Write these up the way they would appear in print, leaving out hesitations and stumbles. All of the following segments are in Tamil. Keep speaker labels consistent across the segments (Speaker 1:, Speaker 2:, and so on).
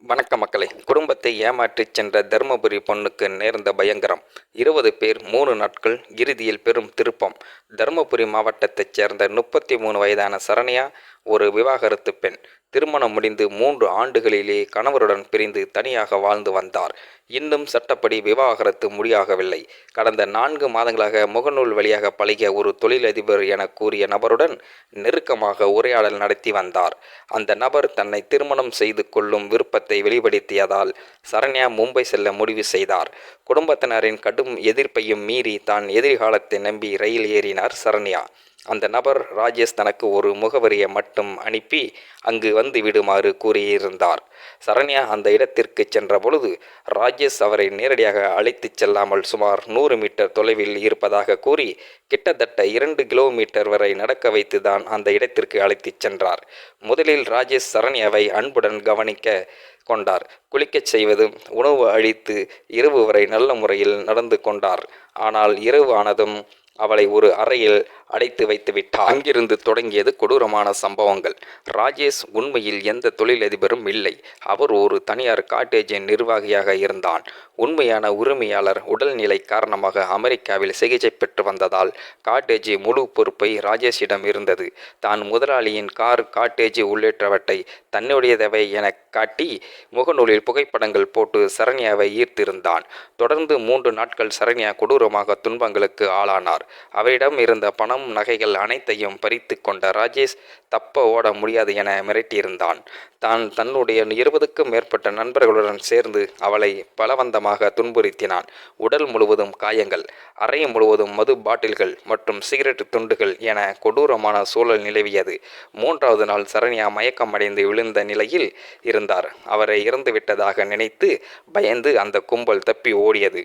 Speaker 1: வணக்க மக்களே. குடும்பத்தை ஏமாற்றிச் சென்ற தருமபுரி பொண்ணுக்கு நேர்ந்த பயங்கரம். 20 பேர் 3 நாட்கள், இறுதியில் பெரும் திருப்பம். தருமபுரி மாவட்டத்தைச் சேர்ந்த 33 வயதான சரண்யா ஒரு விவாகரத்து பெண். திருமணம் முடிந்து 3 ஆண்டுகளிலேயே கணவருடன் பிரிந்து தனியாக வாழ்ந்து வந்தார். இன்னும் சட்டப்படி விவாகரத்து முடியாகவில்லை. கடந்த 4 மாதங்களாக முகநூல் வழியாக பழகிய ஒரு தொழிலதிபர் என கூறிய நபருடன் நெருக்கமாக உரையாடல் நடத்தி வந்தார். அந்த நபர் தன்னை திருமணம் செய்து கொள்ளும் விருப்பத்தை வெளிப்படுத்தியதால் சரண்யா மும்பை செல்ல முடிவு செய்தார். குடும்பத்தினரின் கடும் எதிர்ப்பையும் மீறி தான் எதிர்காலத்தை நம்பி ரயில் ஏறினார் சரண்யா. அந்த நபர் ராஜேஷ் தனக்கு ஒரு முகவரியை மட்டும் அனுப்பி அங்கு வந்து விடுமாறு கூறியிருந்தார். சரண்யா அந்த இடத்திற்கு சென்ற பொழுது ராஜேஷ் அவரை நேரடியாக அழைத்துச் செல்லாமல் சுமார் 100 மீட்டர் தொலைவில் இருப்பதாக கூறி கிட்டத்தட்ட 2 கிலோமீட்டர் வரை நடக்க வைத்துதான் அந்த இடத்திற்கு அழைத்துச் சென்றார். முதலில் ராஜேஷ் சரண்யாவை அன்புடன் கவனிக்க கொண்டார். குளிக்கச் செய்வதும் உணவு அளித்து இரவு வரை நல்ல முறையில் நடந்து கொண்டார். ஆனால் இரவு ஆனதும் அவளை ஒரு அறையில் அடைத்து வைத்து விட்டார். அங்கிருந்து தொடங்கியது கொடூரமான சம்பவங்கள். ராஜேஷ் உண்மையில் எந்த தொழிலதிபரும் இல்லை. அவர் ஒரு தனியார் காட்டேஜின் நிர்வாகியாக இருந்தான். உண்மையான உரிமையாளர் உடல்நிலை காரணமாக அமெரிக்காவில் சிகிச்சை பெற்று வந்ததால் காட்டேஜி முழு பொறுப்பை ராஜேஷிடம் இருந்தது. தான் முதலாளியின் கார், காட்டேஜி உள்ளிட்டவற்றை தன்னுடையதவை என காட்டி முகநூலில் புகைப்படங்கள் போட்டு சரண்யாவை ஈர்த்திருந்தான். தொடர்ந்து 3 நாட்கள் சரண்யா கொடூரமாக துன்பங்களுக்கு ஆளானார். அவரிடம் இருந்த பணம், நகைகள் அனைத்தையும் பறித்து கொண்ட ராஜேஷ் தப்ப ஓட முடியாது என மிரட்டியிருந்தான். தான் தன்னுடைய 20க்கும் மேற்பட்ட நண்பர்களுடன் சேர்ந்து அவளை பலவந்தமாக துன்புறுத்தினான். உடல் முழுவதும் காயங்கள், அறை முழுவதும் மது பாட்டில்கள் மற்றும் சிகரெட் துண்டுகள் என கொடூரமான சூழல் நிலவியது. 3வது நாள் சரண்யா மயக்கமடைந்து விழுந்த நிலையில் இருந்தார். அவரை இறந்துவிட்டதாக நினைத்து பயந்து அந்த கும்பல் தப்பி ஓடியது.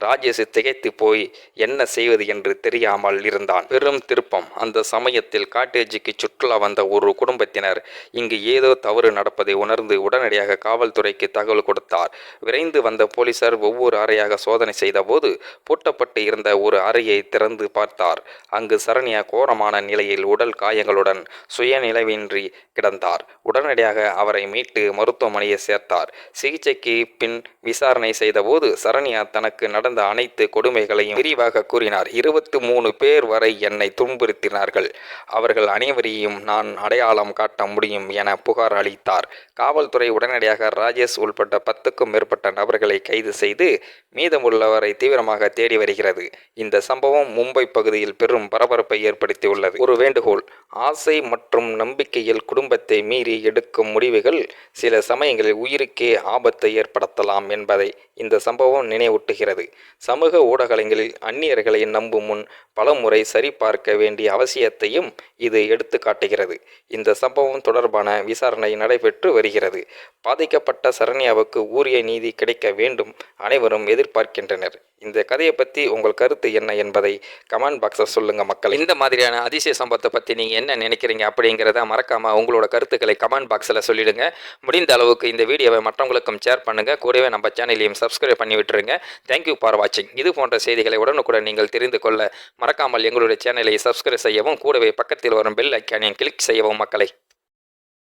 Speaker 1: ராஜேஷ் திகைத்து போய் என்ன செய்வது என்று தெரியாமல் இருந்தான். பெரும் திருப்பம். அந்த சமயத்தில் காட்டேஜுக்கு சுற்றுலா வந்த ஒரு குடும்பத்தினர் இங்கு ஏதோ தவறு நடப்பதை உணர்ந்து உடனடியாக காவல்துறைக்கு தகவல் கொடுத்தார். விரைந்து வந்த போலீசார் ஒவ்வொரு அறையாக சோதனை செய்த போது பூட்டப்பட்டு இருந்த ஒரு அறையை திறந்து பார்த்தார். அங்கு சரண்யா கோரமான நிலையில் உடல் காயங்களுடன் சுயநிலைவின்றி கிடந்தார். உடனடியாக அவரை மீட்டு மருத்துவமனையை சேர்த்தார். சிகிச்சைக்கு பின் விசாரணை செய்தபோது சரண்யா தனக்கு நடந்த அனைத்து கொடுமைகளையும் விரிவாக கூறினார். 23 பேர் வரை என்னை துன்புறுத்தினார்கள். அவர்கள் அனைவரையும் நான் அடையாளம் காட்ட முடியும் என புகார் அளித்தார். காவல்துறை உடனடியாக ராஜேஷ் உள்பட்ட 10க்கும் மேற்பட்ட நபர்களை கைது செய்து மீதமுள்ளவரை தீவிரமாக தேடி வருகிறது. இந்த சம்பவம் மும்பை பகுதியில் பெரும் பரபரப்பை ஏற்படுத்தியுள்ளது. ஒரு வேண்டுகோள்: ஆசை மற்றும் நம்பிக்கையில் குடும்பத்தை மீறி எடுக்கும் முடிவுகள் சில சமயங்களில் உயிருக்கே ஆபத்தை ஏற்படுத்தலாம் என்பதை இந்த சம்பவம் நினைவூட்டுகிறது. சமூக ஊடகங்களில் அந்நியர்களை நம்பும் முன் பலமுறை சரிபார்க்க வேண்டிய அவசியத்தையும் இது எடுத்து காட்டுகிறது. இந்த சம்பவம் தொடர்பான விசாரணை நடைபெற்று வருகிறது. பாதிக்கப்பட்ட சரண்யாவுக்கு உரிய நீதி கிடைக்க வேண்டும் அனைவரும் எதிர்பார்க்கின்றனர். இந்த கதையை பற்றி உங்கள் கருத்து என்ன என்பதை கமெண்ட் பாக்ஸில் சொல்லுங்க மக்கள். இந்த மாதிரியான அதிசய சம்பவத்தை பற்றி நீங்கள் என்ன நினைக்கிறீங்க அப்படிங்கிறத மறக்காம உங்களோட கருத்துக்களை கமெண்ட் பாக்ஸில் சொல்லிடுங்க. முடிந்த அளவுக்கு இந்த வீடியோவை மற்றவங்களுக்கும் ஷேர் பண்ணுங்க. கூடவே நம்ம சேனலையும் சப்ஸ்கிரைப் பண்ணி விட்டுருங்க. தேங்க்யூ ஃபார் வாட்சிங். இது போன்ற செய்திகளை உடனுக்குடன் நீங்கள் தெரிந்து கொள்ள மறக்காமல் எங்களுடைய சேனலை சப்ஸ்கிரைப் செய்யவும், கூடவே பக்கத்தில் வரும் பெல் ஐக்கானையும் கிளிக் செய்யவும் மக்களை.